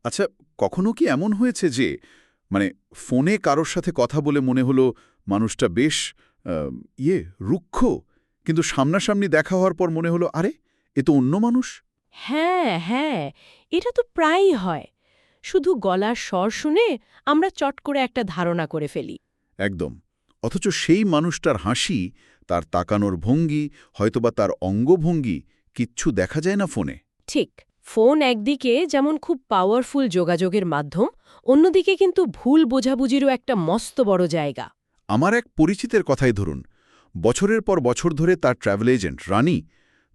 আচ্ছা, কখনো কি এমন হয়েছে যে মানে ফোনে কারোর সাথে কথা বলে মনে হলো মানুষটা বেশ আহ, ইয়ে রুক্ষ, কিন্তু সামনাসামনি দেখা হওয়ার পর মনে হলো আরে এ তো অন্য মানুষ। হ্যাঁ, হ্যাঁ, এটা তো প্রায়ই হয়। শুধু গলার স্বর শুনে আমরা চট করে একটা ধারণা করে ফেলি। একদম। অথচ সেই মানুষটার হাসি, তার তাকানোর ভঙ্গি, হয়তোবা তার অঙ্গভঙ্গি কিচ্ছু দেখা যায় না ফোনে। ঠিক, ফোন একদিকে যেমন খুব পাওয়ারফুল যোগাযোগের মাধ্যম, অন্যদিকে কিন্তু ভুল বোঝাবুঝিরও একটা মস্ত বড় জায়গা। আমার এক পরিচিতের কথাই ধরুন, বছরের পর বছর ধরে তার ট্রাভেল এজেন্ট রানী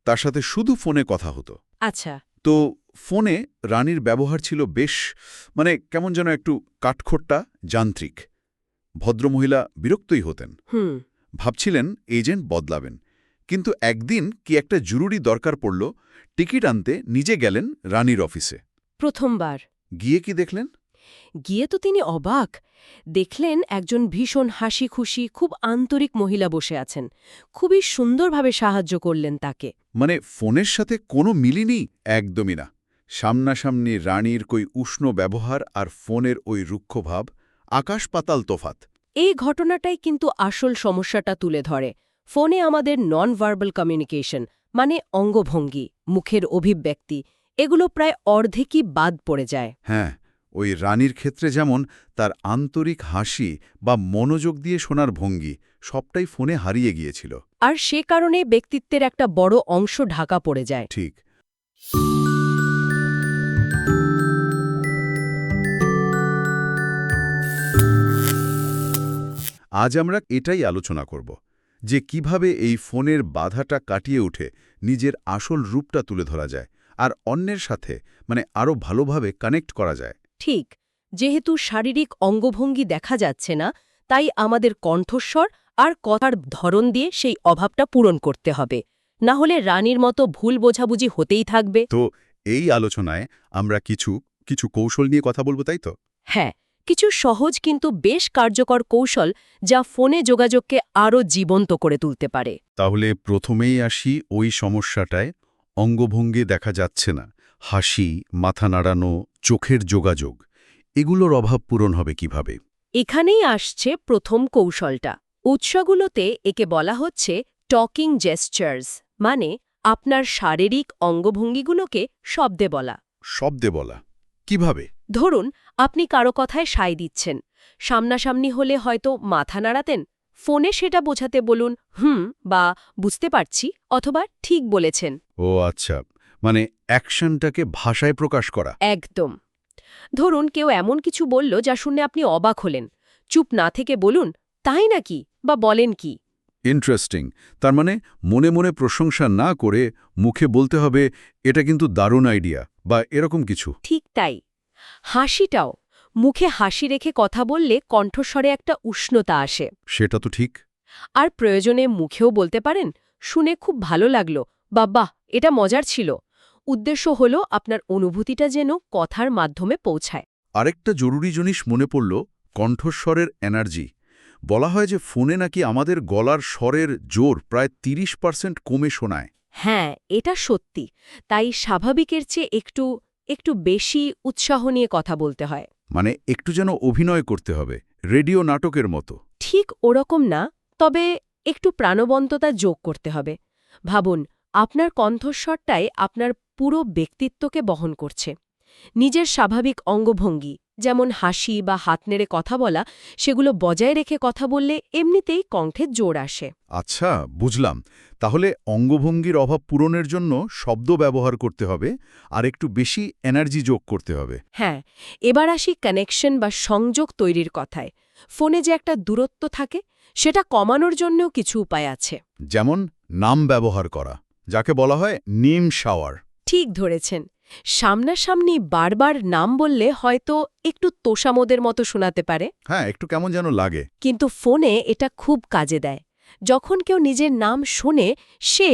তার সাথে শুধু ফোনে কথা হতো। আচ্ছা। তো ফোনে রানীর ব্যবহার ছিল বেশ কেমন যেন একটু কাঠখোট্টা, যান্ত্রিক। ভদ্রমহিলা বিরক্তই হতেন, হুম। ভাবছিলেন এজেন্ট বদলাবেন। কিন্তু একদিন কি একটা জরুরি দরকার পড়ল, টিকিট আনতে নিজে গেলেন রানীর অফিসে। প্রথমবার গিয়ে কি দেখলেন? গিয়ে তো তিনি অবাক। দেখলেন একজন ভীষণ হাসি খুশি, খুব আন্তরিক মহিলা বসে আছেন। খুবই সুন্দরভাবে সাহায্য করলেন তাকে। ফোনের সাথে কোনো মিলিনি, একদমই না। সামনাসামনি রানীর কই উষ্ণ ব্যবহার আর ফোনের ওই রুক্ষ ভাব, আকাশ পাতাল তোফাত। এই ঘটনাটাই কিন্তু আসল সমস্যাটা তুলে ধরে। ফোনে আমাদের নন ভার্বাল কমিউনিকেশন, মানে অঙ্গভঙ্গি, মুখের অভিব্যক্তি, এগুলো প্রায় অর্ধেকই বাদ পড়ে যায়। হ্যাঁ, ওই রানীর ক্ষেত্রে যেমন তার আন্তরিক হাসি বা মনোযোগ দিয়ে শোনার ভঙ্গি সবটাই ফোনে হারিয়ে গিয়েছিল। আর সে কারণে ব্যক্তিত্বের একটা বড় অংশ ঢাকা পড়ে যায়। ঠিক। আজ আমরা এটাই আলোচনা করব যে কিভাবে এই ফোনের বাধাটা কাটিয়ে উঠে নিজের আসল রূপটা তুলে ধরা যায় আর অন্যের সাথে আরও ভালোভাবে কানেক্ট করা যায়। ঠিক, যেহেতু শারীরিক অঙ্গভঙ্গি দেখা যাচ্ছে না, তাই আমাদের কণ্ঠস্বর আর কথার ধরন দিয়ে সেই অভাবটা পূরণ করতে হবে। না হলে রানীর মতো ভুল বোঝাবুঝি হতেই থাকবে। তো এই আলোচনায় আমরা কিছু কিছু কৌশল নিয়ে কথা বলবো, তাই তো? হ্যাঁ, কিছু সহজ কিন্তু বেশ কার্যকর কৌশল যা ফোনে যোগাযোগকে আরও জীবন্ত করে তুলতে পারে। তাহলে প্রথমেই আসি ওই সমস্যাটায়, অঙ্গভঙ্গি দেখা যাচ্ছে না, হাসি, মাথা নাড়ানো, চোখের যোগাযোগ, এগুলোর অভাব পূরণ হবে কিভাবে? এখানেই আসছে প্রথম কৌশলটা। উৎসগুলোতে একে বলা হচ্ছে টকিং জেস্চার্স, মানে আপনার শারীরিক অঙ্গভঙ্গিগুলোকে শব্দে বলা। শব্দে বলা কিভাবে? ধরুন, আপনি কারো কথায় সায় দিচ্ছেন। সামনাসামনি হলে হয়তো মাথা নাড়াতেন। ফোনে সেটা বোঝাতে বলুন হুম বা বুঝতে পারছি অথবা ঠিক বলেছেন। ও আচ্ছা, অ্যাকশনটাকে ভাষায় প্রকাশ করা। একদম। ধরুন কেউ এমন কিছু বলল যা শুনে আপনি অবাক হলেন। চুপ না থেকে বলুন তাই নাকি, বা বলেন কি। ইন্টারেস্টিং। তার মনে মনে প্রশংসা না করে মুখে বলতে হবে এটা কিন্তু দারুণ আইডিয়া বা এরকম কিছু। ঠিক তাই। হাসিটাও, মুখে হাসি রেখে কথা বললে কণ্ঠস্বরে একটা উষ্ণতা আসে। সেটা তো ঠিক। আর প্রয়োজনে মুখেও বলতে পারেন শুনে খুব ভালো লাগলো বা বাহ এটা মজার ছিল। উদ্দেশ্য হলো আপনার অনুভূতিটা যেন কথার মাধ্যমে পৌঁছায়। আরেকটা জরুরি জিনিস মনে পড়ল, কণ্ঠস্বরের এনার্জি। বলা হয় যে ফোনে নাকি আমাদের গলার স্বরের জোর প্রায় ৩০% কমে শোনায়। হ্যাঁ, এটা সত্যি। তাই স্বাভাবিকের চেয়ে একটু একটু বেশি উৎসাহ নিয়ে কথা বলতে হয়। একটু যেন অভিনয় করতে হবে, রেডিও নাটকের মতো। ঠিক ওরকম না, তবে একটু প্রাণবন্ততা যোগ করতে হবে। ভাবুন, আপনার কণ্ঠস্বরটাই আপনার পুরো ব্যক্তিত্বকে বহন করছে। নিজের স্বাভাবিক অঙ্গভঙ্গি, যেমন হাসি বা হাত নেড়ে কথা বলা, সেগুলো বজায় রেখে কথা বললে এমনিতেই কণ্ঠে জোর আসে। আচ্ছা, বুঝলাম। তাহলে অঙ্গভঙ্গির অভাব পূরণের জন্য শব্দ ব্যবহার করতে হবে আর একটু বেশি এনার্জি যোগ করতে হবে। হ্যাঁ, এবার আসি কানেকশন বা সংযোগ তৈরির কথায়। ফোনে যে একটা দূরত্ব থাকে, সেটা কমানোর জন্যও কিছু উপায় আছে। যেমন নাম ব্যবহার করা, যাকে বলা হয় নিম শাওয়ার। ঠিক ধরেছেন। সামনাসামনি বারবার নাম বললে হয়তো একটু তোষামোদের মতো শোনাতে পারে, হ্যাঁ, একটু কেমন যেন লাগে। কিন্তু ফোনে এটা খুব কাজে দেয়। যখন কেউ নিজের নাম শোনে, সে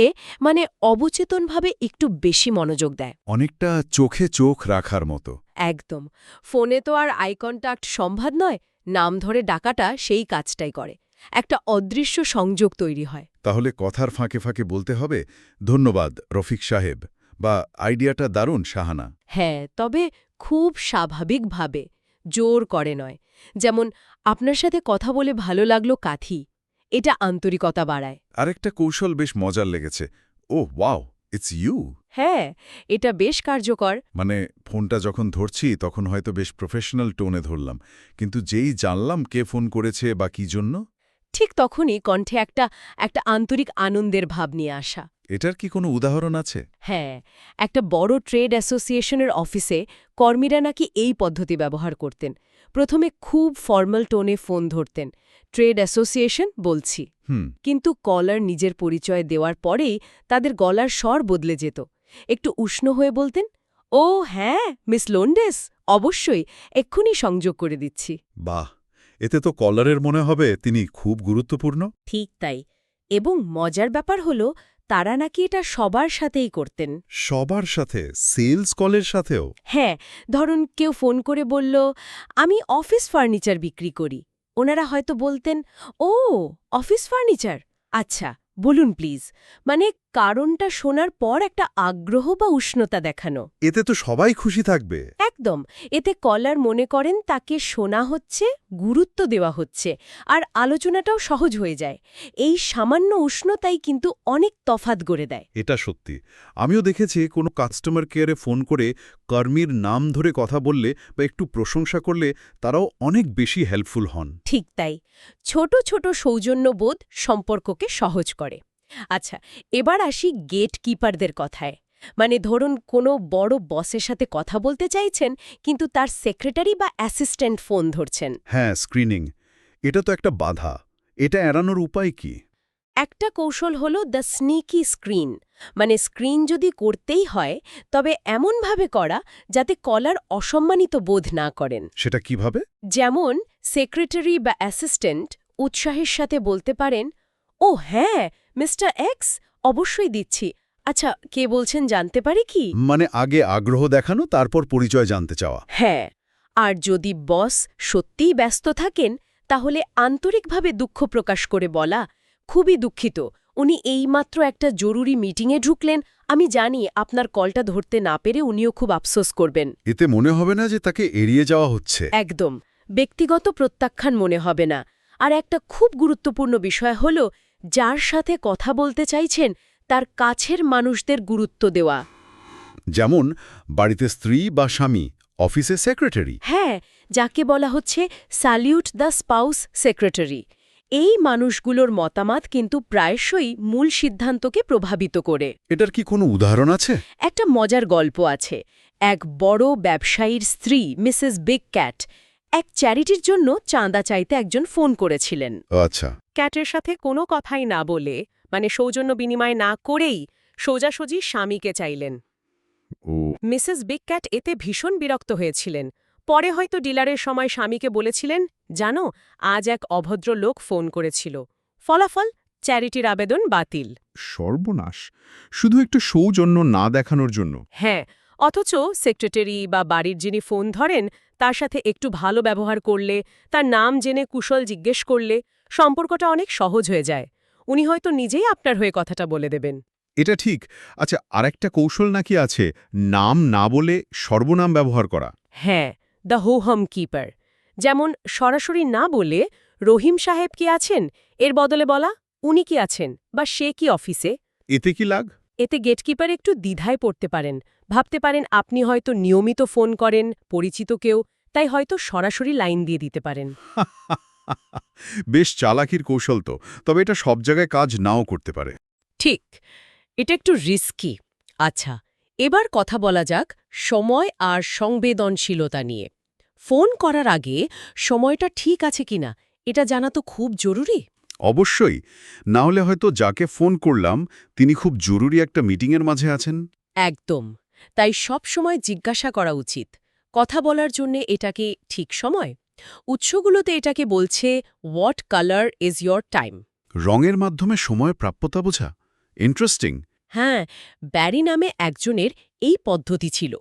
অবচেতনভাবে একটু বেশি মনোযোগ দেয়। অনেকটা চোখে চোখ রাখার মতো। একদম। ফোনে তো আর আই কন্ট্যাক্ট সম্ভব নয়, নাম ধরে ডাকাটা সেই কাজটাই করে। একটা অদৃশ্য সংযোগ তৈরি হয়। তাহলে কথার ফাঁকে ফাঁকে বলতে হবে ধন্যবাদ রফিক সাহেব, বা আইডিয়াটা দারুণ শাহানা। হ্যাঁ, তবে খুব স্বাভাবিকভাবে, জোর করে নয়। যেমন, আপনার সাথে কথা বলে ভালো লাগলো কাথি। এটা আন্তরিকতা বাড়ায়। আরেকটা কৌশল বেশ মজার লেগেছে। ও ওয়াও, ইটস ইউ। হ্যাঁ, এটা বেশ কার্যকর। মানে ফোনটা যখন ধরছি তখন হয়তো বেশ প্রফেশনাল টোনে ধরলাম, কিন্তু যেই জানলাম কে ফোন করেছে বা কি জন্য, ঠিক তখনই কণ্ঠে একটা আন্তরিক আনন্দের ভাব নিয়ে আসা। এটার কি কোনো উদাহরণ আছে? হ্যাঁ, একটা বড় ট্রেড অ্যাসোসিয়েশনের অফিসে কর্মীরা নাকি এই পদ্ধতি ব্যবহার করতেন। প্রথমে খুব ফর্মাল টোনে ফোন ধরতেন, ট্রেড অ্যাসোসিয়েশন বলছি। কিন্তু কলার নিজের পরিচয় দেওয়ার পরেই তাদের গলার স্বর বদলে যেত। একটু উষ্ণ হয়ে বলতেন, ও হ্যাঁ, মিস লোন্ডেস, অবশ্যই, এক্ষুনি সংযোগ করে দিচ্ছি। বাহ, এতে তো কলারের মনে হবে তিনি খুব গুরুত্বপূর্ণ। ঠিক তাই। এবং মজার ব্যাপার হলো, তারা নাকি এটা সবার সাথেই করতেন। সবার সাথে? সেলস কলের সাথেও? হ্যাঁ, ধরুন কেউ ফোন করে বলল, আমি অফিস ফার্নিচার বিক্রি করি। ওনারা হয়তো বলতেন, ও অফিস ফার্নিচার, আচ্ছা বলুন প্লিজ। মানে কারণটা শোনার পর একটা আগ্রহ বা উষ্ণতা দেখানো। এতে তো সবাই খুশি থাকবে। একদম। এতে কলার মনে করেন তাকে শোনা হচ্ছে, গুরুত্ব দেওয়া হচ্ছে, আর আলোচনাটাও সহজ হয়ে যায়। এই সামান্য উষ্ণতাই কিন্তু অনেক তফাৎ গড়ে দেয়। এটা সত্যি। আমিও দেখেছি কোনো কাস্টমার কেয়ারে ফোন করে কর্মীর নাম ধরে কথা বললে বা একটু প্রশংসা করলে তারাও অনেক বেশি হেল্পফুল হন। ঠিক তাই। ছোট ছোট সৌজন্যবোধ সম্পর্ককে সহজ করে। আচ্ছা, এবার আসি গেট কিপারদের কথায়। মানে ধরুন কোনো বড় বসের সাথে কথা বলতে চাইছেন, কিন্তু তার সেক্রেটারি বা অ্যাসিস্ট্যান্ট ফোন ধরছেন। হ্যাঁ, স্ক্রিনিং। এটা তো একটা বাধা। এটা এড়ানোর উপায় কি? একটা কৌশল হলো দ্য স্নিকি স্ক্রিন। মানে স্ক্রিন যদি করতেই হয়, তবে এমনভাবে করা যাতে কলার অসম্মানিত বোধ না করেন। সেটা কিভাবে? যেমন সেক্রেটারি বা অ্যাসিস্ট্যান্ট উৎসাহের সাথে বলতে পারেন, ও হ্যাঁ, মিস্টার এক্স, অবশ্যই দিচ্ছি। আচ্ছা, কে বলছেন জানতে পারি কি? মানে আগে আগ্রহ দেখানো, তারপর পরিচয় জানতে চাওয়া। হ্যাঁ। আর যদি বস সত্যিই ব্যস্ত থাকেন, তাহলে আন্তরিকভাবে দুঃখ প্রকাশ করে বলা, খুবই দুঃখিত, উনি এইমাত্র একটা জরুরি মিটিংয়ে ঢুকলেন, আমি জানি আপনার কলটা ধরতে না পেরে উনিও খুব আফসোস করবেন। এতে মনে হবে না যে তাকে এড়িয়ে যাওয়া হচ্ছে। একদম। ব্যক্তিগত প্রত্যাখ্যান মনে হবে না। আর একটা খুব গুরুত্বপূর্ণ বিষয় হল, যার সাথে কথা বলতে চাইছেন তার কাছের মানুষদের গুরুত্ব দেওয়া। যেমন বাড়িতে স্ত্রী বা স্বামী, অফিসে সেক্রেটারি। হ্যাঁ, যাকে বলা হচ্ছে স্যালিউট দ্য স্পাউস সেক্রেটারি। এই মানুষগুলোর মতামত কিন্তু প্রায়শই মূল সিদ্ধান্তকে প্রভাবিত করে। এটার কি কোনো উদাহরণ আছে? একটা মজার গল্প আছে। এক বড় ব্যবসায়ীর স্ত্রী মিসেস বিগ ক্যাট এক চ্যারিটির জন্য চাঁদা চাইতে একজন ফোন করেছিলেন। আচ্ছা। ক্যাটের সাথে কোনো কথাই না বলে, মানে সৌজন্য বিনিময় না করেই, সোজাসুজি স্বামীকে চাইলেন। ও, মিসেস বিগ ক্যাট এতে ভীষণ বিরক্ত হয়েছিলেন। পরে হয়তো ডিলারের সময় স্বামীকে বলেছিলেন, জানো, আজ এক অভদ্র লোক ফোন করেছিল। ফলাফল, চ্যারিটির আবেদন বাতিল। সর্বনাশ! শুধু একটু সৌজন্য না দেখানোর জন্য। হ্যাঁ, অথচ সেক্রেটারি বা বাড়ির যিনি ফোন ধরেন তার সাথে একটু ভালো ব্যবহার করলে, তার নাম জেনে কুশল জিজ্ঞেস করলে, সম্পর্কটা অনেক সহজ হয়ে যায়। উনি হয়তো নিজেই আপনার হয়ে কথাটা বলে দেবেন। এটা ঠিক। আচ্ছা, আরেকটা কৌশল নাকি আছে, নাম না বলে সর্বনাম ব্যবহার করা। হ্যাঁ, দ্য হোম কিপার। যেমন সরাসরি না বলে রহিম সাহেব কি আছেন এর বদলে বলা, উনি কি আছেন বা সে কি অফিসে। এতে কি লাগ? এতে গেটকিপার একটু দ্বিধায় পড়তে পারেন। ভাবতে পারেন আপনি হয়তো নিয়মিত ফোন করেন, পরিচিত কেউ, তাই হয়তো সরাসরি লাইন দিয়ে দিতে পারেন। বেশ চালাকির কৌশল তো। তবে এটা সব জায়গায় কাজ নাও করতে পারে। ঠিক, এটা একটু রিস্কি। আচ্ছা, এবার কথা বলা যাক সময় আর সংবেদনশীলতা নিয়ে। ফোন করার আগে সময়টা ঠিক আছে কিনা এটা জানা তো খুব জরুরি। অবশ্যই। না হলে হয়তো যাকে ফোন করলাম তিনি খুব জরুরি একটা মিটিংয়ের মাঝে আছেন। একদম। তাই সব সময় জিজ্ঞাসা করা উচিত, কথা বলার জন্য এটা কি ঠিক সময়। উৎসগুলোতে এটাকে বলছে what colour is your time. রঙের মাধ্যমে সময় প্রাপ্যতা বোঝা ইন্টারেস্টিং। হ্যাঁ, ব্যারি নামে একজনের এই পদ্ধতি ছিল।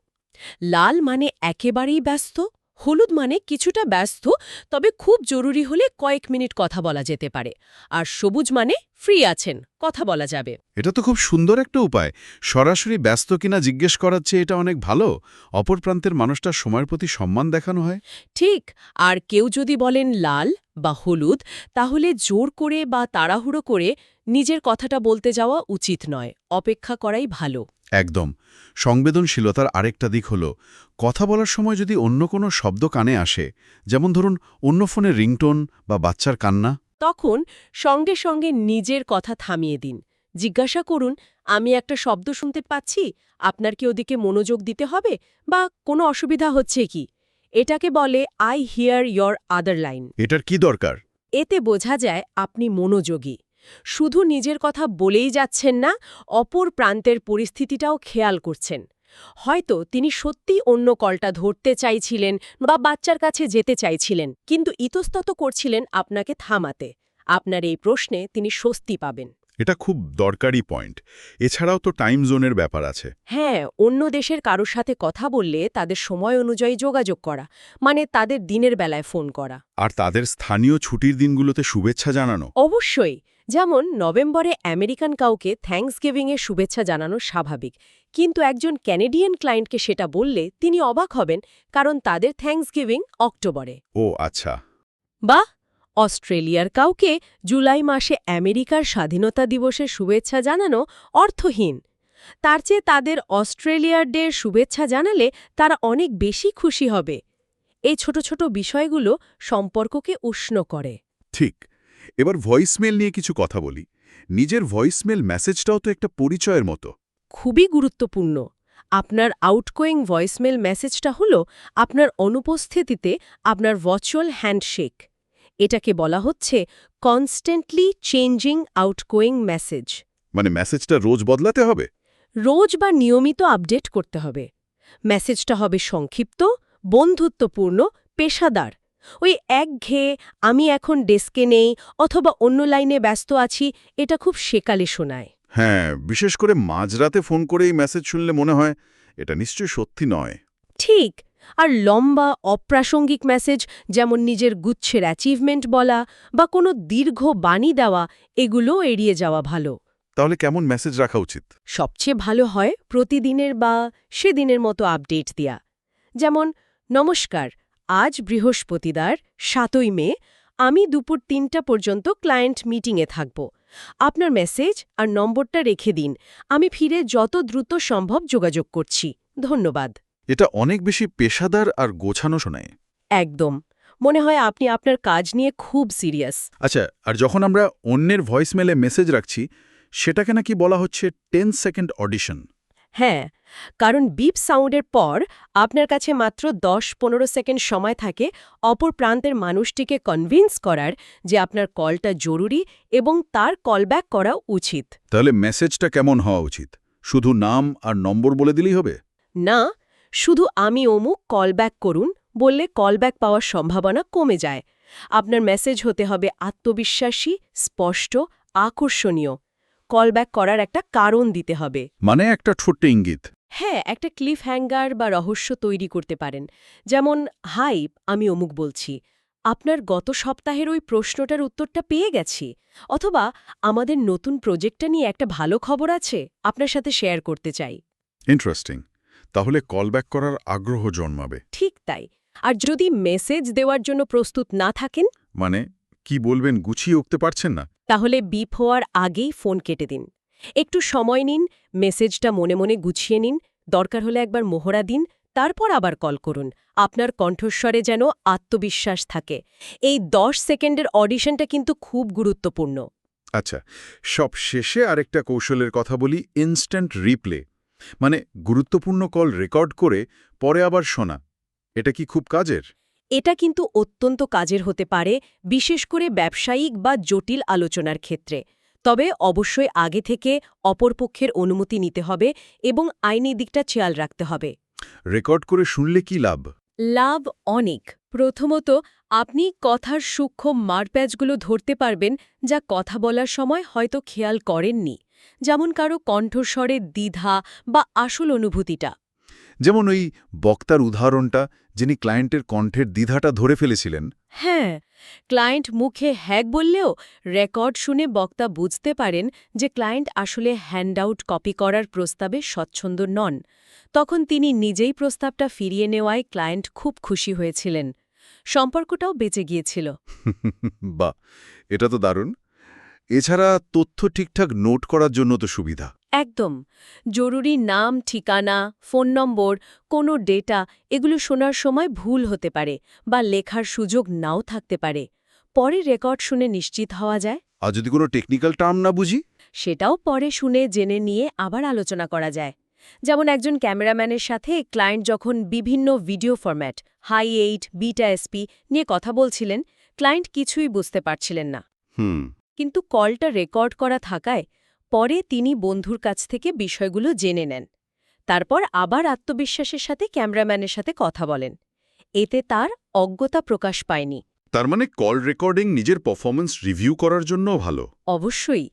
লাল মানে একেবারেই ব্যস্ত, হলুদ মানে কিছুটা ব্যস্ত, তবে খুব জরুরি হলে কয়েক মিনিট কথা বলা যেতে পারে, আর সবুজ মানে ফ্রি আছেন, কথা বলা যাবে। এটা তো খুব সুন্দর একটা উপায়। সরাসরি ব্যস্ত কিনা জিজ্ঞেস করার চেয়ে এটা অনেক ভালো। অপর প্রান্তের মানুষটার সময়ের প্রতি সম্মান দেখানো হয়। ঠিক। আর কেউ যদি বলেন লাল বা হলুদ, তাহলে জোর করে বা তাড়াহুড়ো করে নিজের কথাটা বলতে যাওয়া উচিত নয়, অপেক্ষা করাই ভালো। একদম। সংবেদনশীলতার আরেকটা দিক হলো, কথা বলার সময় যদি অন্য কোনো শব্দ কানে আসে, যেমন ধরুন অন্য ফোনের রিংটোন বা বাচ্চার কান্না। তখন সঙ্গে সঙ্গে নিজের কথা থামিয়ে দিন। জিজ্ঞাসা করুন, আমি একটা শব্দ শুনতে পাচ্ছি, আপনার কি ওদিকে মনোযোগ দিতে হবে বা কোনো অসুবিধা হচ্ছে কি? এটাকে বলে I here your other line. এটার কি দরকার? এতে বোঝা যায় আপনি মনোযোগী। শুধু নিজের কথা বলেই যাচ্ছেন না, অপর প্রান্তের পরিস্থিতিটাও খেয়াল করছেন। হয়তো তিনি সত্যিই অন্য কলটা ধরতে চাইছিলেন বা বাচ্চার কাছে যেতে চাইছিলেন, কিন্তু ইতস্তত করছিলেন আপনাকে থামাতে। আপনার এই প্রশ্নে তিনি স্বস্তি পাবেন। এটা খুব দরকারি পয়েন্ট। এছাড়াও তো টাইম জোনের ব্যাপার আছে। হ্যাঁ, অন্য দেশের কারোর সাথে কথা বললে তাদের সময় অনুযায়ী যোগাযোগ করা, মানে তাদের দিনের বেলায় ফোন করা। আর তাদের স্থানীয় ছুটির দিনগুলোতে শুভেচ্ছা জানানো। অবশ্যই। যেমন নভেম্বরে আমেরিকান কাউকে থ্যাঙ্কসগিভিংয়ের শুভেচ্ছা জানানো স্বাভাবিক, কিন্তু একজন ক্যানেডিয়ান ক্লায়েন্টকে সেটা বললে তিনি অবাক হবেন, কারণ তাদের থ্যাঙ্কসগিভিং অক্টোবরে। ও আচ্ছা। বা অস্ট্রেলিয়ার কাউকে জুলাই মাসে আমেরিকার স্বাধীনতা দিবসের শুভেচ্ছা জানানো অর্থহীন। তার চেয়ে তাদের অস্ট্রেলিয়ার ডের শুভেচ্ছা জানালে তারা অনেক বেশি খুশি হবে। এই ছোট ছোট বিষয়গুলো সম্পর্ককে উষ্ণ করে। ঠিক। এবার ভয়েসমেল নিয়ে কিছু কথা বলি। নিজের ভয়েসমেল মেসেজটাও তো একটা পরিচয়ের মতো। খুবই গুরুত্বপূর্ণ। আপনার আউটগোয়িং ভয়েসমেল মেসেজটা হলো আপনার অনুপস্থিতিতে আপনার ভার্চুয়াল হ্যান্ডশেক। এটাকে বলা হচ্ছে কনস্ট্যান্টলি চেঞ্জিং আউটগোয়িং মেসেজ। মানে মেসেজটা রোজ বদলাতে হবে? রোজ বা নিয়মিত আপডেট করতে হবে। মেসেজটা হবে সংক্ষিপ্ত, বন্ধুত্বপূর্ণ, পেশাদার। ওই একঘেয়ে আমি এখন ডেস্কে নেই অথবা অন্য লাইনে ব্যস্ত আছি, এটা খুব সেকালে শোনায়। হ্যাঁ, বিশেষ করে মাঝরাতে ফোন করে এই মেসেজ শুনলে মনে হয় এটা নিশ্চয়ই সত্যি নয়। ঠিক। আর লম্বা অপ্রাসঙ্গিক মেসেজ, যেমন নিজের গুচ্ছের অ্যাচিভমেন্ট বলা বা কোনো দীর্ঘ বাণী দেওয়া, এগুলো এড়িয়ে যাওয়া ভালো। তাহলে কেমন মেসেজ রাখা উচিত? সবচেয়ে ভালো হয় প্রতিদিনের বা সেদিনের মতো আপডেট দেয়া। যেমন, নমস্কার, আজ বৃহস্পতিবার ৭ই মে, আমি দুপুর ৩টা পর্যন্ত ক্লায়েন্ট মিটিংয়ে থাকব। আপনার মেসেজ আর নম্বরটা রেখে দিন, আমি ফিরে যত দ্রুত সম্ভব যোগাযোগ করছি। ধন্যবাদ। এটা অনেক বেশি পেশাদার আর গোছানো শোনায়। একদম। মনে হয় আপনি আপনার কাজ নিয়ে খুব সিরিয়াস। আচ্ছা, আর যখন আমরা অন্যের ভয়েসমেলে মেসেজ রাখছি, সেটাকে নাকি বলা হচ্ছে 10 সেকেন্ড অডিশন। হ্যাঁ, কারণ বিপ সাউন্ডের পর আপনার কাছে মাত্র ১০-১৫ সেকেন্ড সময় থাকে অপর প্রান্তের মানুষটিকে কনভিন্স করার যে আপনার কলটা জরুরি এবং তার কলব্যাক করা উচিত। তাহলে মেসেজটা কেমন হওয়া উচিত? শুধু নাম আর নম্বর বলে দিলেই হবে? না, শুধু আমি অমুক কলব্যাক করুন বললে কলব্যাক পাওয়ার সম্ভাবনা কমে যায়। আপনার মেসেজ হতে হবে আত্মবিশ্বাসী, স্পষ্ট, আকর্ষণীয়। কলব্যাক করার একটা কারণ দিতে হবে। মানে একটা ছোট্ট ইঙ্গিত। হ্যাঁ, একটা ক্লিফ হ্যাঙ্গার বা রহস্য তৈরি করতে পারেন। যেমন, হাই, আমি অমুক বলছি, আপনার গত সপ্তাহের ওই প্রশ্নটার উত্তরটা পেয়ে গেছি। অথবা, আমাদের নতুন প্রজেক্টটা নিয়ে একটা ভালো খবর আছে, আপনার সাথে শেয়ার করতে চাই। ইন্টারেস্টিং। তাহলে কলব্যাক করার আগ্রহ জন্মাবে। ঠিক তাই। আর যদি মেসেজ দেওয়ার জন্য প্রস্তুত না থাকেন, মানে কি বলবেন গুছিয়ে উঠতে পারছেন না? তাহলে বিপ হওয়ার আগেই ফোন কেটে দিন। একটু সময় নিন, মেসেজটা মনে মনে গুছিয়ে নিন, দরকার হলে একবার মোহরা দিন, তারপর আবার কল করুন। আপনার কণ্ঠস্বরে যেন আত্মবিশ্বাস থাকে। এই ১০ সেকেন্ডের অডিশনটা কিন্তু খুব গুরুত্বপূর্ণ। আচ্ছা, সব শেষে আরেকটা কৌশলের কথা বলি, ইনস্ট্যান্ট রিপ্লে। মানে গুরুত্বপূর্ণ কল রেকর্ড করে পরে আবার শোনা। এটা কি খুব কাজের? এটা কিন্তু অত্যন্ত কাজের হতে পারে, বিশেষ করে ব্যবসায়িক বা জটিল আলোচনার ক্ষেত্রে। তবে অবশ্যই আগে থেকে অপরপক্ষের অনুমতি নিতে হবে এবং আইনি দিকটা খেয়াল রাখতে হবে। রেকর্ড করে শুনলে কি লাভ? লাভ অনেক। প্রথমত, আপনি কথার সূক্ষ্ম মারপ্যাচগুলো ধরতে পারবেন, যা কথা বলার সময় হয়তো খেয়াল করেননি। যেমন কারো কণ্ঠস্বরের দ্বিধা বা আসল অনুভূতিটা। যেমন ওই বক্তার উদাহরণটা, যিনি ক্লায়েন্টের কণ্ঠের দ্বিধাটা ধরে ফেলেছিলেন। হ্যাঁ, ক্লায়েন্ট মুখে হ্যাক বললেও রেকর্ড শুনে বক্তা বুঝতে পারেন যে ক্লায়েন্ট আসলে হ্যান্ডআউট কপি করার প্রস্তাবে স্বচ্ছন্দ নন। তখন তিনি নিজেই প্রস্তাবটা ফিরিয়ে নেওয়ায় ক্লায়েন্ট খুব খুশি হয়েছিলেন। সম্পর্কটাও বেঁচে গিয়েছিল। বাহ, এটা তো দারুণ। এছাড়া তথ্য ঠিকঠাক নোট করার জন্য তো সুবিধা। একদম। জরুরি নাম, ঠিকানা, ফোন নম্বর, কোনো ডেটা এগুলো শোনার সময় ভুল হতে পারে বা লেখার সুযোগ নাও থাকতে পারে। পরে রেকর্ড শুনে নিশ্চিত হওয়া যায়। আর যদি কোনো টেকনিক্যাল টার্ম না বুঝি? সেটাও পরে শুনে জেনে নিয়ে আবার আলোচনা করা যায়। যেমন একজন ক্যামেরাম্যানের সাথে ক্লায়েন্ট যখন বিভিন্ন video format Hi 8, beta SP নিয়ে কথা বলছিলেন, ক্লায়েন্ট কিছুই বুঝতে পারছিলেন না। হুম। কিন্তু কলটা রেকর্ড করা থাকায় পরে তিনি বন্ধুর কাছ থেকে বিষয়গুলো জেনে নেন। তারপর আবার আত্মবিশ্বাসের সাথে ক্যামেরাম্যানের সাথে কথা বলেন। এতে তার অজ্ঞতা প্রকাশ পায়নি। তার মানে কল রেকর্ডিং নিজের পারফরম্যান্স রিভিউ করার জন্যও ভালো। অবশ্যই।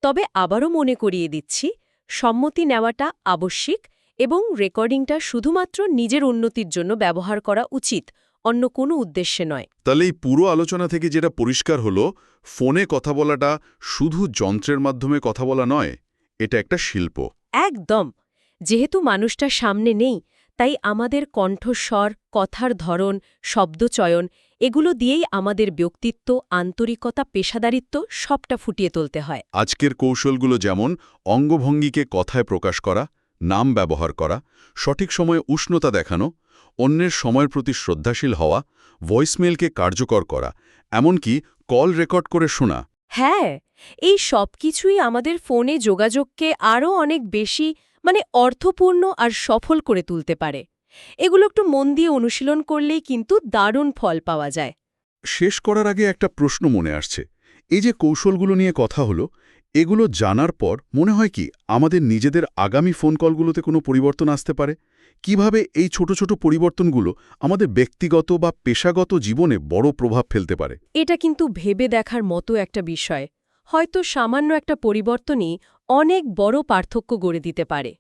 তবে আবারও মনে করিয়ে দিচ্ছি, সম্মতি নেওয়াটা আবশ্যিক এবং রেকর্ডিংটা শুধুমাত্র নিজের উন্নতির জন্য ব্যবহার করা উচিত, অন্য কোনো উদ্দেশ্যে নয়। তাহলে এই পুরো আলোচনা থেকে যেটা পরিষ্কার হলো, ফোনে কথা বলাটা শুধু যন্ত্রের মাধ্যমে কথা বলা নয়, এটা একটা শিল্প। একদম। যেহেতু মানুষটা সামনে নেই, তাই আমাদের কণ্ঠস্বর, কথার ধরন, শব্দচয়ন এগুলো দিয়েই আমাদের ব্যক্তিত্ব, আন্তরিকতা, পেশাদারিত্ব সবটা ফুটিয়ে তুলতে হয়। আজকের কৌশলগুলো যেমন অঙ্গভঙ্গিকে কথায় প্রকাশ করা, নাম ব্যবহার করা, সঠিক সময়ে উষ্ণতা দেখানো, অন্যের সময়ের প্রতি শ্রদ্ধাশীল হওয়া, ভয়েসমেলকে কার্যকর করা, এমনকি কল রেকর্ড করে শোনা। হ্যাঁ, এই সব কিছুই আমাদের ফোনে যোগাযোগকে আরও অনেক বেশি অর্থপূর্ণ আর সফল করে তুলতে পারে। এগুলো একটু মন দিয়ে অনুশীলন করলেই কিন্তু দারুণ ফল পাওয়া যায়। শেষ করার আগে একটা প্রশ্ন মনে আসছে। এই যে কৌশলগুলো নিয়ে কথা হলো, এগুলো জানার পর মনে হয় কি আমাদের নিজেদের আগামী ফোন কলগুলোতে কোনো পরিবর্তন আসতে পারে? কিভাবে এই ছোট ছোট পরিবর্তনগুলো আমাদের ব্যক্তিগত বা পেশাগত জীবনে বড় প্রভাব ফেলতে পারে? এটা কিন্তু ভেবে দেখার মতো একটা বিষয়। হয়তো সামান্য একটা পরিবর্তনই অনেক বড় পার্থক্য গড়ে দিতে পারে।